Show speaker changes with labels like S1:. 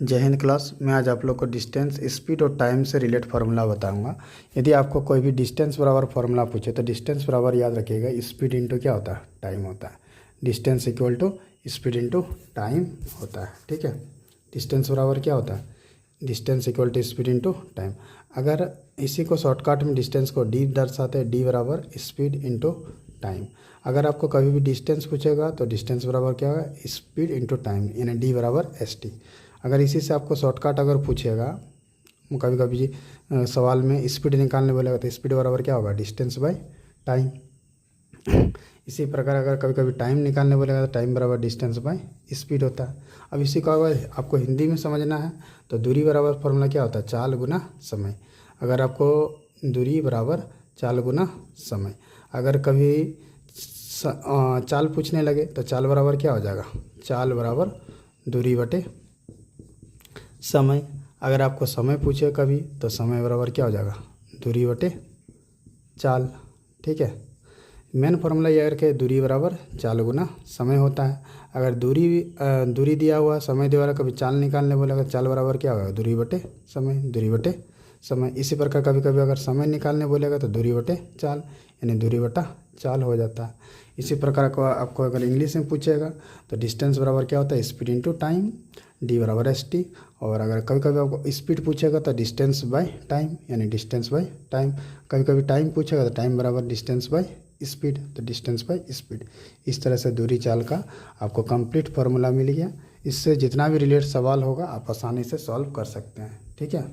S1: जय हिंद क्लास। मैं आज आप लोग को डिस्टेंस, स्पीड और टाइम से रिलेट फार्मूला बताऊंगा। यदि आपको कोई भी डिस्टेंस बराबर फार्मूला पूछे तो डिस्टेंस बराबर याद रखिएगा स्पीड इंटू क्या होता है, टाइम होता है। Distance equal to speed into time होता है। ठीक है, डिस्टेंस बराबर क्या होता है, distance equal to speed into time. अगर इसी को शॉर्टकट में डिस्टेंस को डी दर्शाते हैं, डी बराबर स्पीड इंटू टाइम। अगर आपको कभी भी डिस्टेंस पूछेगा तो डिस्टेंस बराबर क्या होगा, स्पीड इंटू टाइम, यानी डी बराबर एस टी। अगर इसी से आपको शॉर्टकट अगर पूछेगा, कभी कभी सवाल में स्पीड निकालने बोलेगा तो स्पीड बराबर क्या होगा, डिस्टेंस बाय टाइम। इसी प्रकार अगर कभी कभी टाइम निकालने बोलेगा तो टाइम बराबर डिस्टेंस बाय स्पीड होता है। अब इसी को अगर आपको हिंदी में समझना है तो दूरी बराबर फॉर्मूला क्या होता है, चाल गुना समय। अगर आपको दूरी बराबर चाल गुना समय, अगर कभी चाल पूछने लगे तो चाल बराबर क्या हो जाएगा, चाल बराबर दूरी बटे समय। अगर आपको समय पूछे कभी तो समय बराबर क्या हो जाएगा, दूरी बटे चाल। ठीक है, मेन फार्मूला ये करके दूरी बराबर चाल गुना समय होता है। अगर दूरी दिया हुआ, समय दिया हुआ, कभी चाल निकालने बोलेगा चाल बराबर क्या होगा, दूरी बटे समय, दूरी बटे समय। इसी प्रकार कभी कभी अगर समय निकालने बोलेगा तो दूरी बटे चाल, यानी दूरी बटा चाल हो जाता है। इसी प्रकार को आपको अगर इंग्लिश में पूछेगा तो डिस्टेंस बराबर क्या होता है, स्पीड इंटू टाइम, डी बराबर एस टी। और अगर कभी कभी आपको स्पीड पूछेगा तो डिस्टेंस बाय टाइम, यानी डिस्टेंस बाय टाइम। कभी कभी टाइम पूछेगा तो टाइम बराबर डिस्टेंस बाय स्पीड, तो डिस्टेंस बाय स्पीड। इस तरह से दूरी चाल का आपको कंप्लीट फार्मूला मिल गया। इससे जितना भी रिलेटेड सवाल होगा आप आसानी से सॉल्व कर सकते हैं। ठीक है।